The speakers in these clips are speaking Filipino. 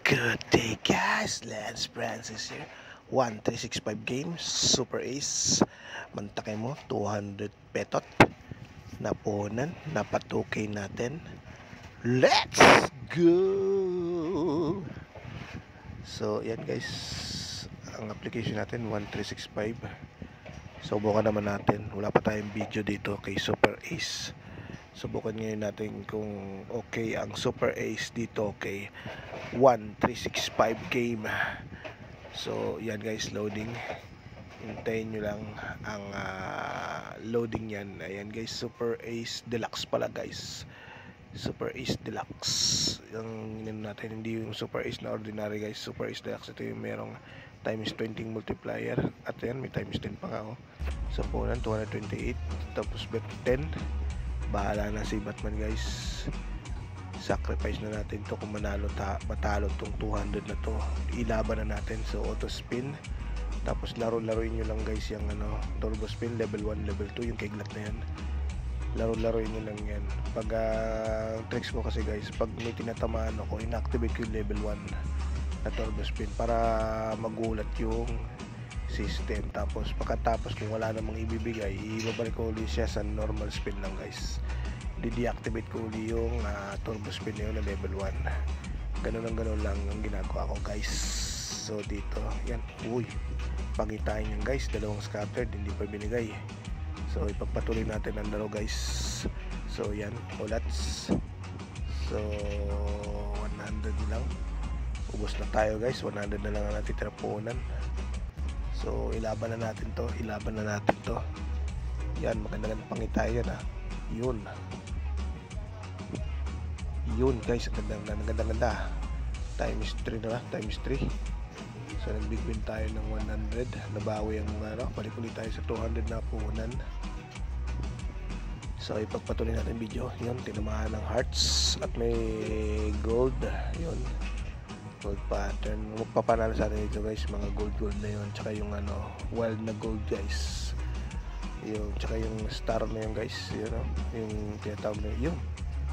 Good day guys, Lance Francis here. 1365 games, Super Ace. Mantakay mo, 200 petot. Napunan, napatukay natin. Let's go! So yan guys, ang application natin 1365. Subukan naman natin, wala pa tayong video dito kay Super Ace. Subukan ngayon natin kung okay ang Super Ace dito kay 1365 game. So yan guys, loading. Hintayin nyo lang ang loading yan. Ayan guys, Super Ace Deluxe pala guys. Super Ace Deluxe yung natin, hindi yung Super Ace na ordinary guys. Super Ace Deluxe, ito yung merong times 20 multiplier. At yan, may times 10 pa nga sa punan, 228. Tapos bet 10. Bahala na si Batman guys. Sacrifice na natin to kung matalo tong 200 na to. Ilaban na natin. So auto spin. Tapos laro-laruin nyo lang guys yung turbo spin level 1, level 2, yung keglat na yan. Laro-laruin nyo lang yan. Pag tricks ko kasi guys, pag may tinatamaan ako, inactivate ko yung level 1 na turbo spin para magulat yung system. Tapos pagkatapos kung wala namang ibibigay, ibabalik ko ulit siya sa normal spin lang guys. Di-deactivate ko ulit yung turbo spin na yun na level 1. Ganun lang ang ginagawa ko guys. So dito, yan, uy, pangitain yan guys, dalawang scattered, hindi pa binigay. So ipagpatuloy natin ang laro guys. So yan, ulats. So 100 lang. Ubos na tayo guys, 100 na lang ang natitira punan. So ilaban na natin to. Yan, magandang pangitay yan Yun guys, ang ganda. Times 3 na, times 3. So nag-big win tayo ng 100. Nabawi ang balik ulit tayo sa 200 na puhunan. So ipagpatuloy natin video. Yun, tinamaan ng hearts at may gold. Yun, gold pattern. Magpapanalo sa atin dito guys, mga gold na yun. Tsaka yung wild na gold guys. Yung, tsaka yung star na yun guys. Yun, yung tinatawag na yun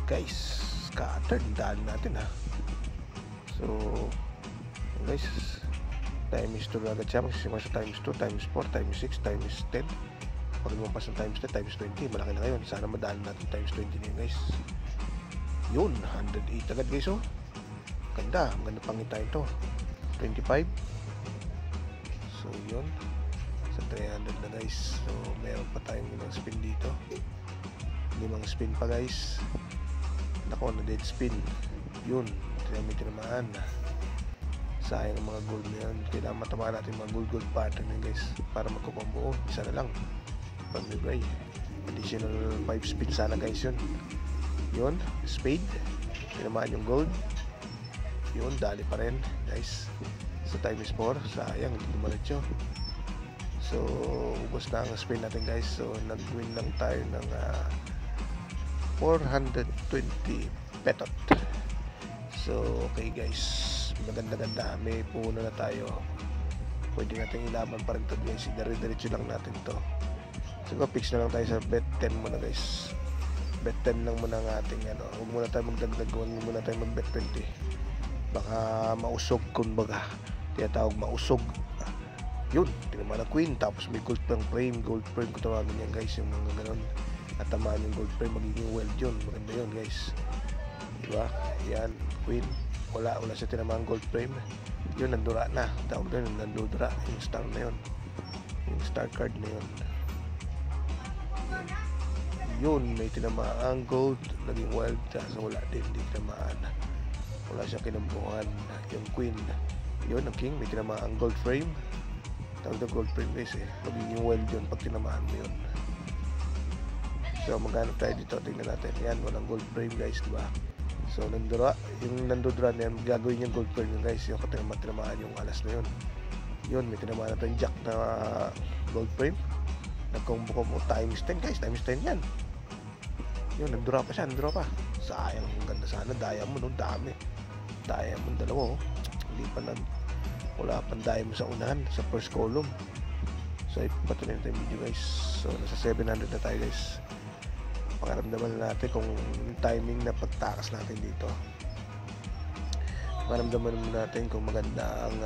guys. Scattered, dahil natin So guys, times 2 agad siya. Magsisimula sa times 2, times 4, times 6, times 10. Pag lumampas ng times 10, times 20, malaki na ngayon. Sana madaan natin times 20 na yun guys. Yun, 108 agad guys. Ganda pangitain to. 25. So yun, sa 300 na guys. So meron pa tayong ilang spin dito. 5 spin pa guys. Nako, na dead spin. Yun, may tinamaan. Sayang ang mga gold na yan. Kailangan matamaan natin mga gold pattern na guys para magkukombo. Isa na lang pag-bigay. Additional 5 spin sana guys yun. Yun, spade. Tinamaan yung gold. Yun, dali pa rin guys. Sa times 4, sayang, hindi dumalatyo. So ubos na ang spin natin guys. So nag-win lang tayo ng 420 petot. So okay guys, maganda, may puno na tayo. Pwede natin ilaban pa rin ito guys. Diretso lang natin to. Siguro fix na lang tayo sa bet 10 muna guys. Bet 10 lang muna ang ating huwag muna tayo magdagdag, huwag muna tayo mag bet 20. Baka mausog, kumbaga tinatawag mausog. Yun, tinaman na queen, tapos may gold frame ko tawagin yan guys, yung mga ganon. At tamaan yung gold frame, magiging weld yun. Maganda yun guys, diba? Yan, queen, wala siya tinamaan gold frame. Yun, nandura na, tawag doon, nandudura yung star na yun, yung star card na yun. Yun, may tinamaan gold, naging wild, so wala din, hindi tinamaan. Wala siyang kinambuhan. Yung queen, yun, ang king, may tinamaan gold frame. Tawag na gold frame guys magiging wild yun pag tinamaan mo yun. So maghanap tayo dito, tingnan natin. Yan, walang gold frame guys, diba? So nandura, yung nandudura na yan, gagawin yung gold frame yun guys, yung tinamaan yung alas na yun. Yun, may tinamaan natin jack na gold frame. Nagkombo mo times 10 guys, times 10 yan. Yun, nandura pa siya. Sayang, ang ganda sana. Diamond, dami. Diamond, dalawa hindi pa wala pang diamond sa unahan, sa first column. So ipatuloy natin yung video guys. So nasa 700 na tayo guys. Pakaramdaman na natin kung timing na pagtakas natin dito. maramdaman natin kung maganda ang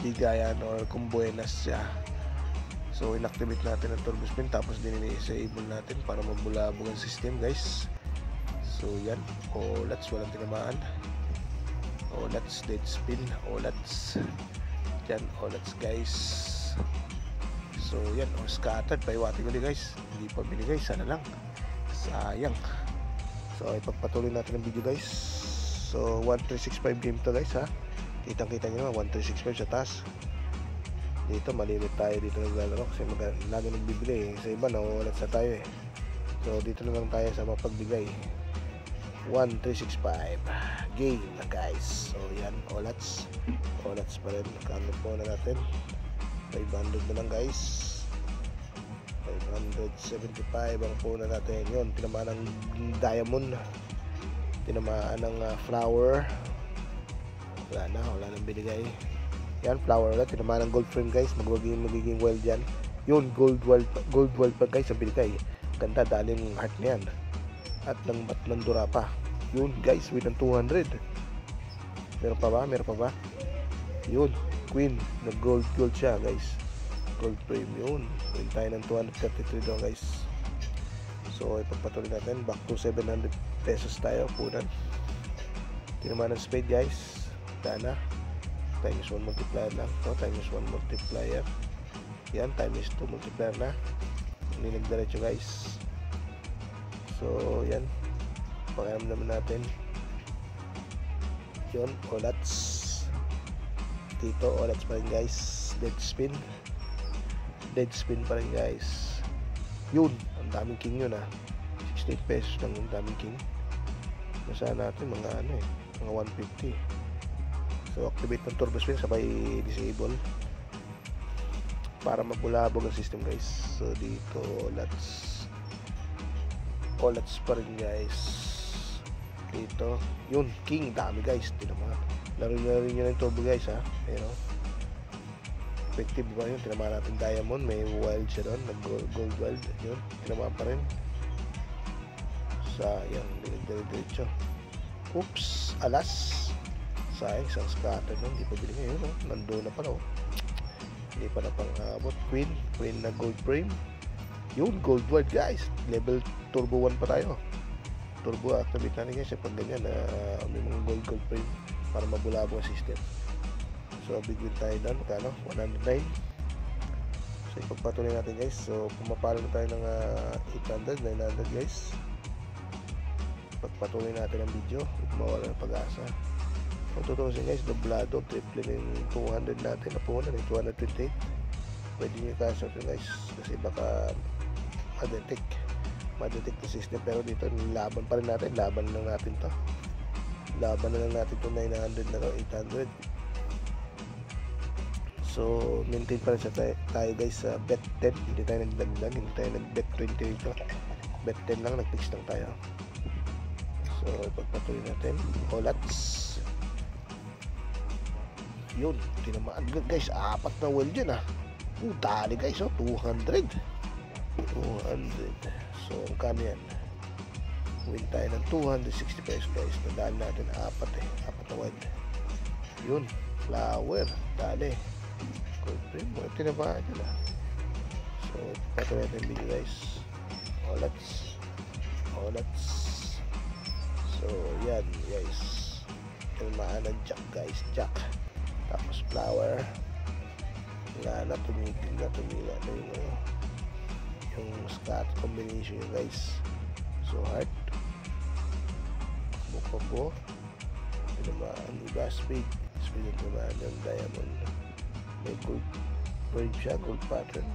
bigayan or kung buenas siya. So inactivate natin ang turbo spin, tapos din i-disable natin para mabulabog ang system guys. So yan, let's walang tinamaan. Let's dead spin, let's yan, let's guys. So yan, scattered, paiwati ulit guys, hindi pa binigay, sana lang, sayang. So ipagpatuloy natin ang video guys. So 1365 game to guys ha, kitang kita nyo naman 1365 sa taas. Dito malimit tayo dito naglalaro kasi lagi nagbibigay sa iba nawawalat sa tayo So dito na lang tayo sa mapagbigay. 1365 game na guys. So yan, olats pa rin, kano po na natin 500 na lang guys, 575 ang po na natin. Yun, tinamaan ng diamond, tinamaan ng flower, wala nang binigay. Yan, flower ulit, tinamaan ng gold frame guys, magiging wild yan. Yun, gold wild pa guys ang binigay. Ganda, daling heart na yan. At ng Batman Dura pa. Yun guys, with ng 200. Meron pa ba? Yun, queen, na gold siya guys. Gold frame yun. Win tayo ng 233 doon guys. So ipagpatuloy natin, back to 700 pesos tayo, punan. Tinamaan ng spade guys, dana. Times 1 multiplier lang to, times 1 multiplier. Yan, times 2 multiplier na. Hindi nagdiretso guys. So yan, pakiramdaman natin. Yun, olats dito, olats pa rin guys. Dead spin pa rin guys. Yun, ang daming king yun 68 pesos lang yung daming king. Nasa natin mga mga 150. So activate ng turbo spin, sabay disable para mabulabog ang system guys. So dito olats pa rin guys. Dito yun, king, dami guys. Tinamaan, laro nyo ng turbo guys ha. Pero effective ba yun? Tinamaan natin diamond, may wild siya doon, gold wild. Yun, tinamaan pa rin. Sayang, diretso. Oops, alas, sayang, isang scatter nun, hindi pa bili ngayon nandoon na pala hindi pa na pang-abot. Queen na gold frame. Yun, gold wild guys, level turbo 1 pa tayo. Turbo activate natin guys pag ganyan may mga gold frame para mabulabo ang system. So big win tayo doon, magkano? 109. So ipagpatuloy natin guys. So pumapalo na tayo ng 800, 900 guys. Pagpatuloy natin ang video, mawala ng pag-asa. Kung tutusin guys, doblado, triple yung 200 natin, napunan yung 228. Pwede nyo i-cancel guys kasi baka ma-detect the system. Pero dito laban pa rin natin, laban na lang natin to 900 na 800. So maintain pa rin tayo guys sa bet 10, hindi tayo nagdagdag, hindi tayo nag-bet 20 dito, bet 10 lang, nag-fix lang tayo. So ipagpatuloy natin, olats. Yun, tinamaan guys, 4 na well dyan dali guys 200. So kano yan, win tayo ng 260 pesos guys. Nadali natin 4 na well. Yun, flower, dali gold frame, mga tinamaan dyan So patuloy natin video guys, olats. So yan guys, tinamaan ng jack guys, jack, tapos flower. Wala na, tumila na yung scat combination yun guys. So heart, combo, tinamaan iba, speed yung tinamaan yung diamond, may gold frame siya, gold pattern.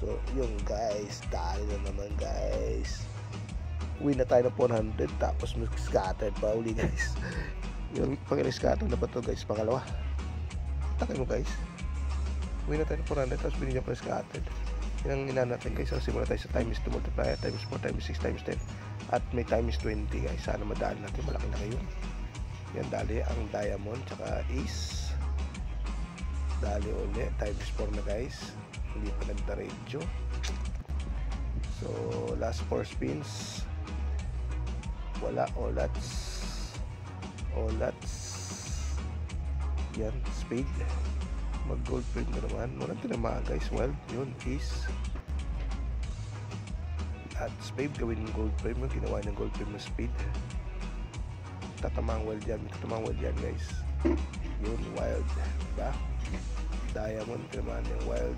So yung guys, dali na naman guys, win na tayo ng 400, tapos scattered pa uli guys. Yung pang-scattered na ba to guys, pangalawa. Takay mo guys, win na tayo ng 400, tapos binigyan pa ng scattered. Yan ang ina natin guys. So simula tayo sa times 2 multiplier, times 4, times 6, times 10, at may times 20 guys. Sana madali natin, malaki na kayo. Yan, dali ang diamond tsaka ace, dali uli times 4 na guys, hindi pa nagdiretso. So last 4 spins, wala. Olats. Yan, spade. Mag gold frame na naman. Walang tinamaan guys. Wild, yun, ace. At spade, gawin ng gold frame. Yung ginawa ng gold frame ng spade. Tatamang wild yan. Guys. Yun, wild. Diba? Diamond, tinamaan yung wild.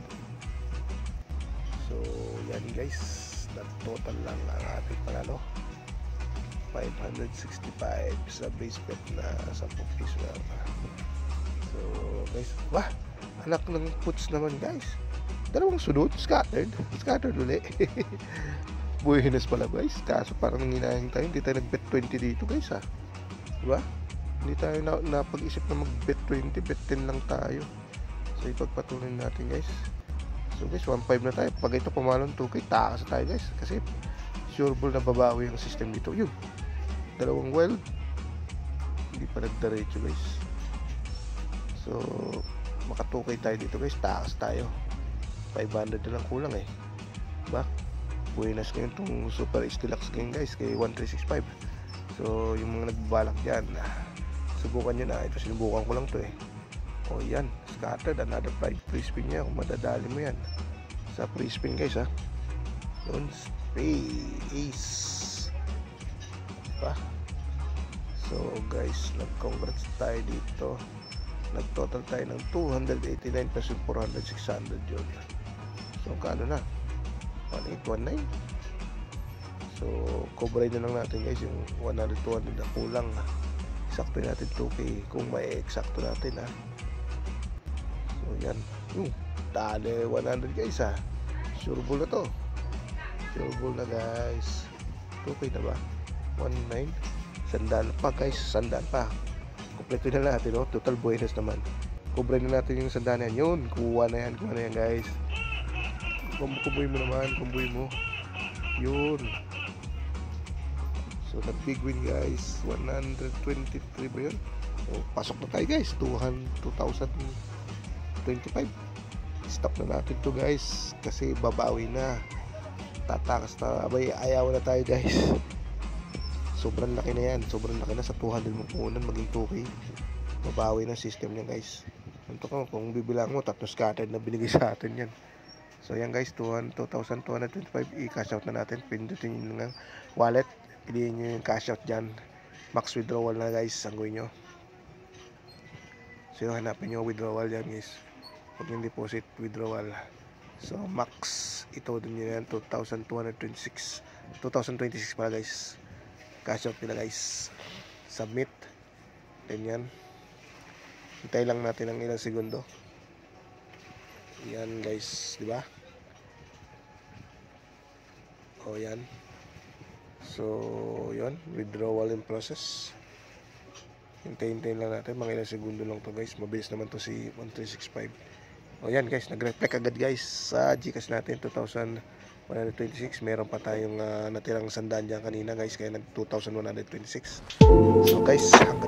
So, yan guys. That total lang ang ating panalo. 565 sa base bet na 10 piso lang. So guys, wah, anak ng puts naman guys. Dalawang sunod, scattered uli. Buenas pala guys. Kaso parang nanginayang tayo, hindi tayo nag bet 20 dito guys ha. Diba? Hindi tayo napag-isip na mag bet 20, bet 10 lang tayo. So ipagpatuloy natin guys. So guys, 1.5 na tayo. Pag ito pumalon 2K, takas tayo guys. Kasi sure ball na babawi yung system dito. Yun, dalawang wild, hindi pa nagdaretso guys. So maka 2K tayo dito guys, takas tayo. 500 na lang kulang eh. Diba? Buenas ngayon itong Super Ace Deluxe game guys, kay 1365. So yung mga nagbabalak dyan, subukan nyo na. Ito sinubukan ko lang to eh. O yan, scattered, another 5 free spin niya kung madadali mo yan sa free spin guys ha. Yun, ace. Diba? So guys, nag-congrats tayo dito. Nag-total tayo ng 289 plus yung 400, 600 yun. So kano na? 1819. So cover na lang natin guys yung 100, 200 na kulang. Eksakto natin 2K kung may eksakto natin ha. So yan, dali 100 guys ha. Sure ball na to. Sure ball na guys. 2K na ba? 19. Sandal pa guys, sandal pa. Kompleto na natin, no? Total buenas naman. Kubre na natin yung sandal yan. Yun, kuha na yan guys. Kumbuy mo naman, kumbuy mo. Yun. So nag big win guys. 123 ba yun? So, pasok na tayo guys. 2025. Stop na natin to guys. Kasi babawi na. Tatakas na. Abay, ayaw na tayo guys. Sobrang laki na yan. Sobrang laki na sa 200 mo punan maging 2K. Mabawi na system niya guys. Ito ko, kung bibilang mo, 3 scattered na binigay sa atin yan. So yan guys, 2,225. I-cash out na natin. Pindutin nyo ng wallet. Piliin nyo yung cash out dyan. Max withdrawal na guys. Sanggoy nyo. So hanapin nyo withdrawal yan guys. Huwag yung deposit, withdrawal. So max, ito din nyo yan. 2,226. 2026 pala guys. Cash out nila guys. Submit. Ganyan. Hintay lang natin ng ilang segundo. Yan guys, di ba? O yan. So yan, withdrawal in process. Hintay-hintay lang natin, mga ilang segundo lang to guys. Mabilis naman to si 1365. O yan guys, nag-reflect agad guys sa GCash natin. 2,126. Meron pa tayong natirang sandaan dyan kanina guys, kaya nag 2,126. So guys, hanggang